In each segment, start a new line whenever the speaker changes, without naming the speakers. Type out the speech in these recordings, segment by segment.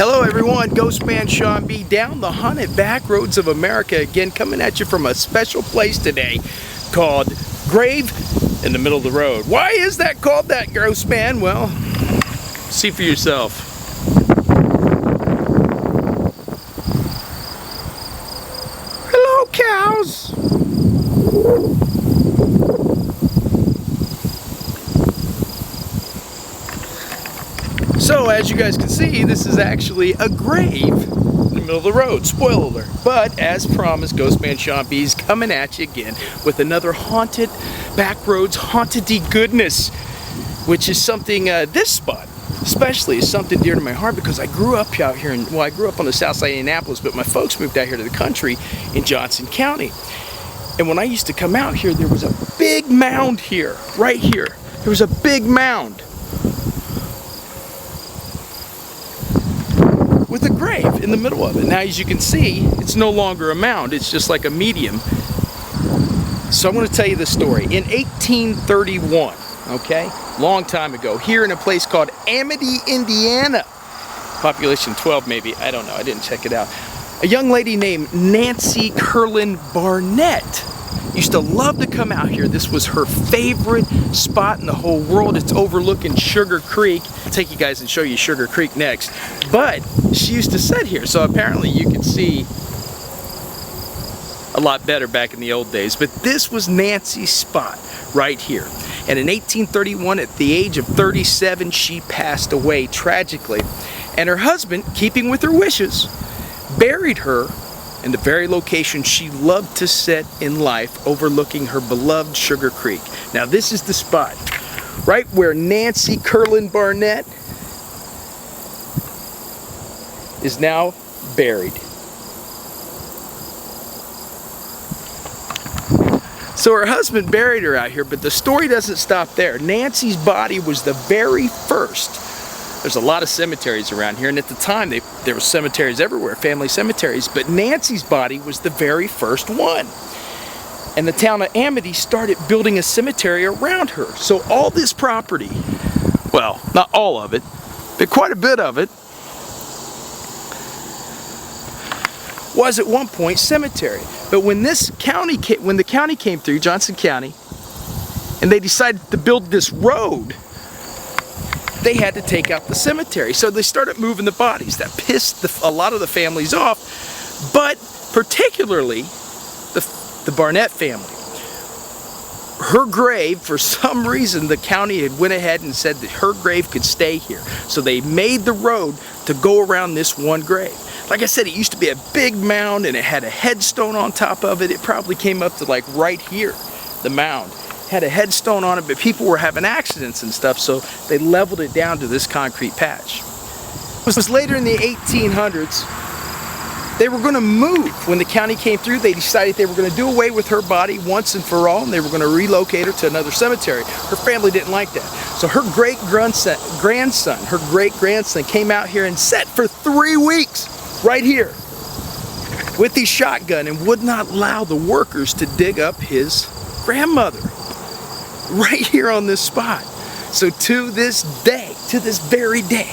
Hello everyone, GhostMan Shaun B down the haunted back roads of America again, coming at you from a special place today called Grave in the Middle of the Road. Why is that called that, GhostMan? Well, see for yourself. Hello cows! So, as you guys can see, this is actually a grave in the middle of the road. Spoiler alert. But, as promised, GhostMan Shaun B is coming at you again with another haunted backroads, haunted-y goodness, which is something, this spot especially is something dear to my heart because I grew up out here, I grew up on the south side of Indianapolis, but my folks moved out here to the country in Johnson County. And when I used to come out here, there was a big mound here, right here. There was a big mound with a grave in the middle of it. Now, as you can see, it's no longer a mound, it's just like a medium. So I'm going to tell you the story. In 1831, okay, long time ago, here in a place called Amity, Indiana, population 12 maybe, I don't know, I didn't check it out, a young lady named Nancy Curlin Barnett used to love to come out here. This was her favorite spot in the whole world. It's overlooking Sugar Creek. I'll take you guys and show you Sugar Creek next. But she used to sit here, so apparently you can see a lot better back in the old days. But this was Nancy's spot right here. And in 1831, at the age of 37, she passed away tragically. And her husband, keeping with her wishes, buried her in the very location she loved to sit in life, overlooking her beloved Sugar Creek. Now this is the spot, right where Nancy Curlin Barnett is now buried. So her husband buried her out here, but the story doesn't stop there. Nancy's body was the very first. There's a lot of cemeteries around here, and at the time there were cemeteries everywhere, family cemeteries, but Nancy's body was the very first one. And the town of Amity started building a cemetery around her. So all this property, well, not all of it, but quite a bit of it, was at one point cemetery. But when the county came through, Johnson County, and they decided to build this road, they had to take out the cemetery. So they started moving the bodies. That pissed a lot of the families off, but particularly the Barnett family. Her grave, for some reason, the county had went ahead and said that her grave could stay here. So they made the road to go around this one grave. Like I said, it used to be a big mound and it had a headstone on top of it. It probably came up to like right here, the mound. Had a headstone on it, but people were having accidents and stuff, so they leveled it down to this concrete patch. It was later in the 1800s, they were going to move. When the county came through, they decided they were going to do away with her body once and for all, and they were going to relocate her to another cemetery. Her family didn't like that. So her great-grandson came out here and sat for 3 weeks right here with his shotgun and would not allow the workers to dig up his grandmother. Right here on this spot. So to this day, to this very day,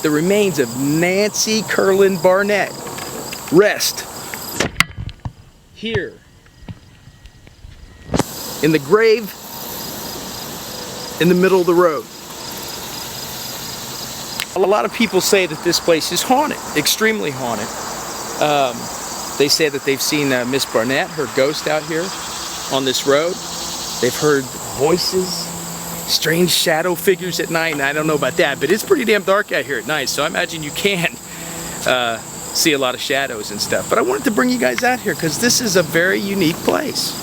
the remains of Nancy Curlin Barnett rest here in the grave in the middle of the road. A lot of people say that this place is haunted, extremely haunted. They say that they've seen Miss Barnett, her ghost, out here on this road. They've heard voices, strange shadow figures at night, and I don't know about that, but it's pretty damn dark out here at night, so I imagine you can see a lot of shadows and stuff. But I wanted to bring you guys out here because this is a very unique place.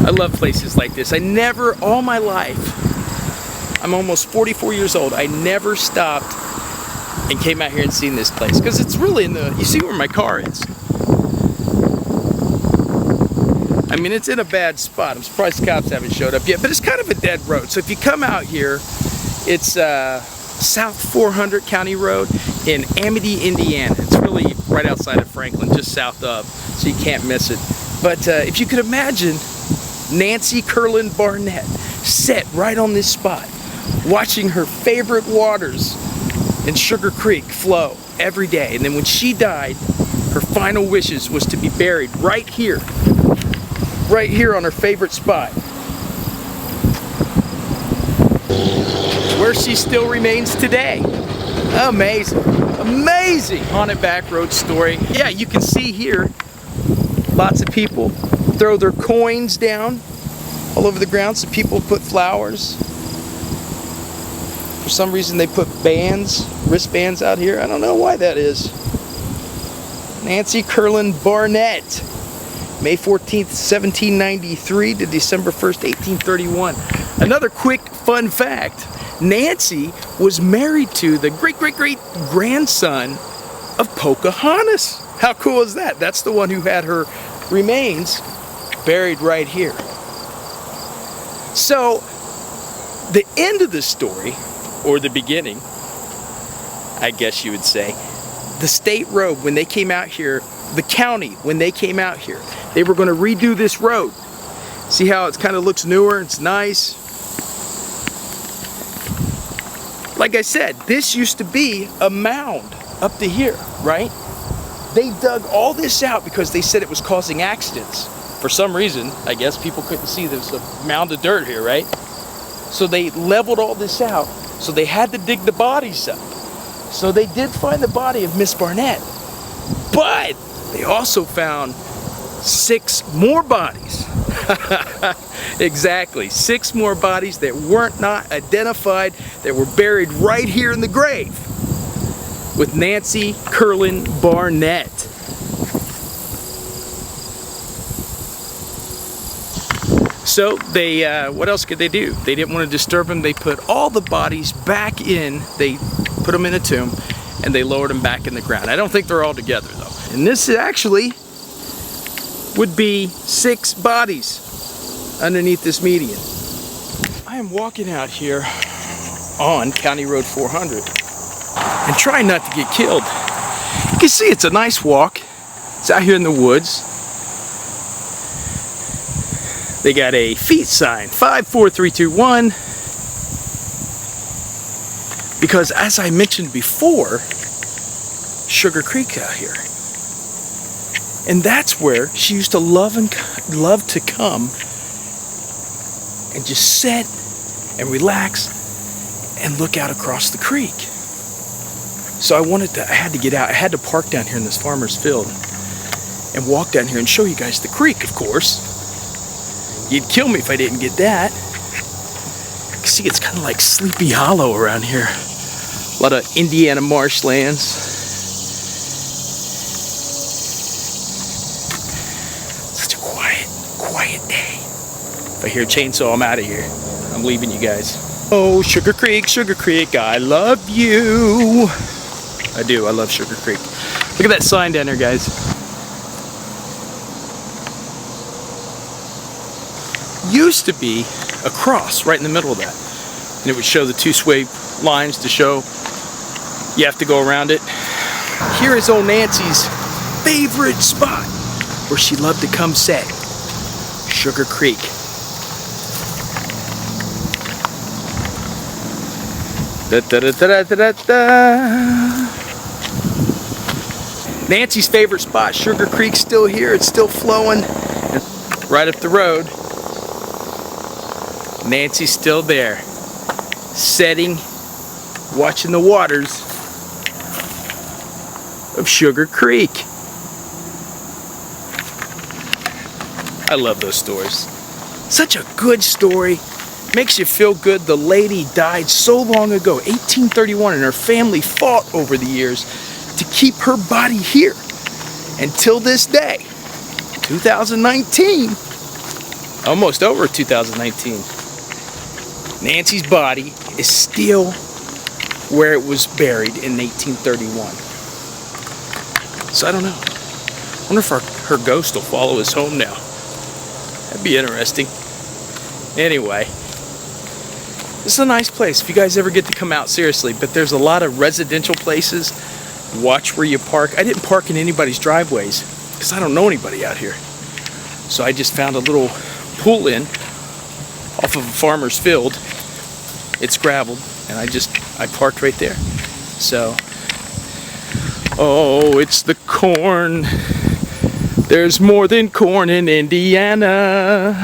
I love places like this. I never, all my life, I'm almost 44 years old, I never stopped and came out here and seen this place because it's really in the, you see where my car is. I mean, it's in a bad spot. I'm surprised the cops haven't showed up yet, but it's kind of a dead road. So if you come out here, it's South 400 County Road in Amity, Indiana. It's really right outside of Franklin, just south of, so you can't miss it. But if you could imagine Nancy Curlin Barnett sit right on this spot, watching her favorite waters and Sugar Creek flow every day. And then when she died, her final wishes was to be buried right here on her favorite spot, where she still remains today. Amazing, amazing haunted backroad story. Yeah, you can see here, lots of people throw their coins down all over the ground. Some people put flowers. For some reason they put bands, wristbands out here. I don't know why that is. Nancy Curlin Barnett, May 14th, 1793 to December 1st, 1831. Another quick fun fact. Nancy was married to the great-great-great-grandson of Pocahontas. How cool is that? That's the one who had her remains buried right here. So, the end of the story, or the beginning, I guess you would say, the state road, when they came out here, the county, when they came out here, they were going to redo this road. See how it kind of looks newer, it's nice. Like I said, this used to be a mound up to here, right? They dug all this out because they said it was causing accidents. For some reason, I guess people couldn't see there's a mound of dirt here, right? So they leveled all this out. So they had to dig the bodies up. So they did find the body of Miss Barnett. But they also found 6 more bodies. Exactly, 6 more bodies that weren't not identified, that were buried right here in the grave with Nancy Curlin Barnett. So they, what else could they do? They didn't want to disturb them. They put all the bodies back in. They put them in a tomb and they lowered them back in the ground. I don't think they're all together though. And this actually would be 6 bodies underneath this median. I am walking out here on County Road 400 and trying not to get killed. You can see it's a nice walk. It's out here in the woods. They got a feet sign, 5, 4, 3, 2, 1. Because as I mentioned before, Sugar Creek out here. And that's where she used to love to come and just sit and relax and look out across the creek. So I had to get out. I had to park down here in this farmer's field and walk down here and show you guys the creek, of course. You'd kill me if I didn't get that. See, it's kind of like Sleepy Hollow around here. A lot of Indiana marshlands. Quiet day. If I hear a chainsaw, I'm out of here. I'm leaving you guys. Oh, Sugar Creek, I love you. I do, I love Sugar Creek. Look at that sign down there, guys. Used to be a cross right in the middle of that. And it would show the 2 sway lines to show you have to go around it. Here is old Nancy's favorite spot where she loved to come set. Sugar Creek. Da, da, da, da, da, da, da. Nancy's favorite spot, Sugar Creek, still here. It's still flowing. Right up the road. Nancy's still there, setting, watching the waters of Sugar Creek. I love those stories. Such a good story. Makes you feel good. The lady died so long ago, 1831, and her family fought over the years to keep her body here. Until this day, 2019, almost over 2019, Nancy's body is still where it was buried in 1831. So I don't know. I wonder if her ghost will follow us home now. That'd be interesting. Anyway, this is a nice place if you guys ever get to come out, seriously. But there's a lot of residential places. Watch where you park. I didn't park in anybody's driveways because I don't know anybody out here. So I just found a little pull-in off of a farmer's field. It's graveled, and I parked right there. So, oh, it's the corn. There's more than corn in Indiana.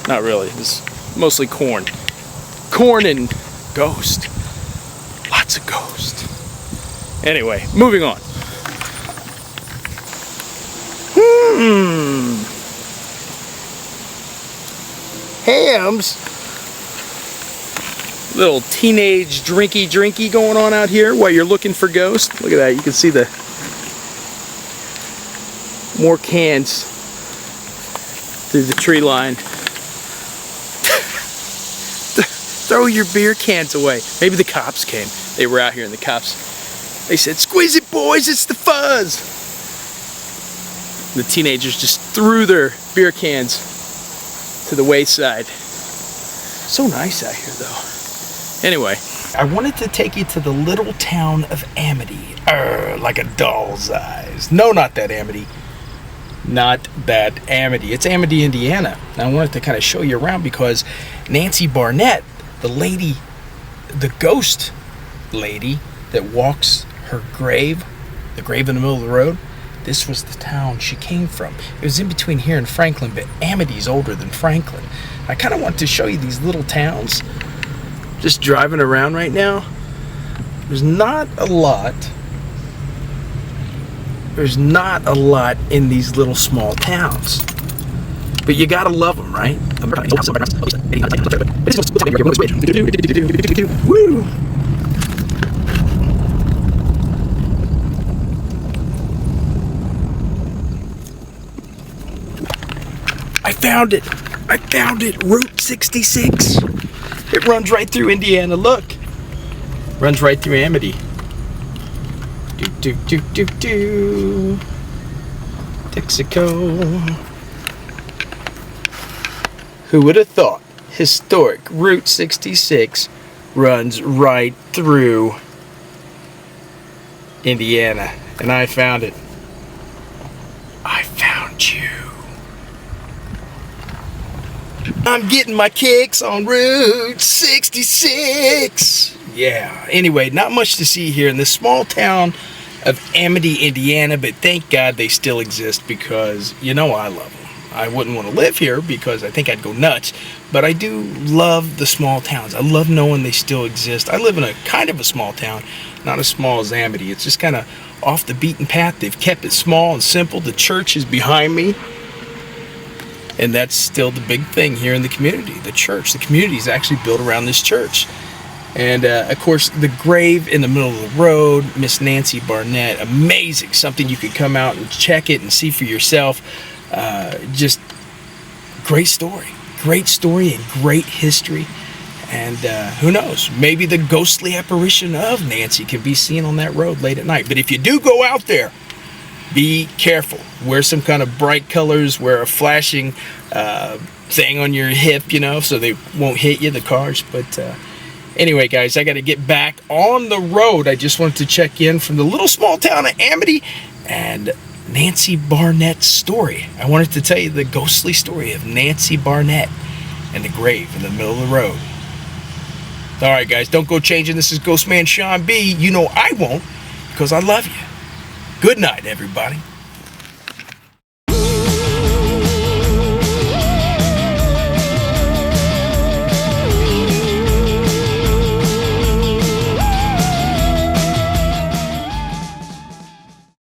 Not really, it's mostly corn. Corn and ghost. Lots of ghost. Anyway, moving on. Hams. Little teenage drinky going on out here while you're looking for ghosts. Look at that, you can see the more cans through the tree line. Throw your beer cans away. Maybe the cops came. They were out here and the cops, they said, "Squeeze it, boys, it's the fuzz." The teenagers just threw their beer cans to the wayside. So nice out here though. Anyway, I wanted to take you to the little town of Amity. Like a doll's eyes. No, not that Amity. Not that Amity. It's Amity, Indiana. And I wanted to kind of show you around because Nancy Barnett, the lady, the ghost lady that walks her grave, the grave in the middle of the road, this was the town she came from. It was in between here and Franklin, but Amity's older than Franklin. I kind of want to show you these little towns. Just driving around right now, there's not a lot. There's not a lot in these little small towns. But you gotta love them, right? Woo! I found it! I found it! Route 66! It runs right through Indiana, look! Runs right through Amity. Texaco. Who would have thought historic Route 66 runs right through Indiana? And I found it. I found you. I'm getting my kicks on Route 66. Yeah, anyway, not much to see here in this small town of Amity, Indiana, but thank God they still exist because, you know, I love them. I wouldn't want to live here because I think I'd go nuts, but I do love the small towns. I love knowing they still exist. I live in a kind of a small town, not as small as Amity. It's just kind of off the beaten path. They've kept it small and simple. The church is behind me, and that's still the big thing here in the community. The church, the community is actually built around this church. And of course, the grave in the middle of the road, Miss Nancy Barnett, amazing. Something you could come out and check it and see for yourself. Just great story and great history. And who knows, maybe the ghostly apparition of Nancy can be seen on that road late at night. But if you do go out there, be careful. Wear some kind of bright colors, wear a flashing thing on your hip, you know, so they won't hit you, the cars. But anyway, guys, I got to get back on the road. I just wanted to check in from the little small town of Amity and Nancy Barnett's story. I wanted to tell you the ghostly story of Nancy Barnett and the grave in the middle of the road. All right, guys, don't go changing. This is GhostMan Shaun B. You know I won't, because I love you. Good night, everybody.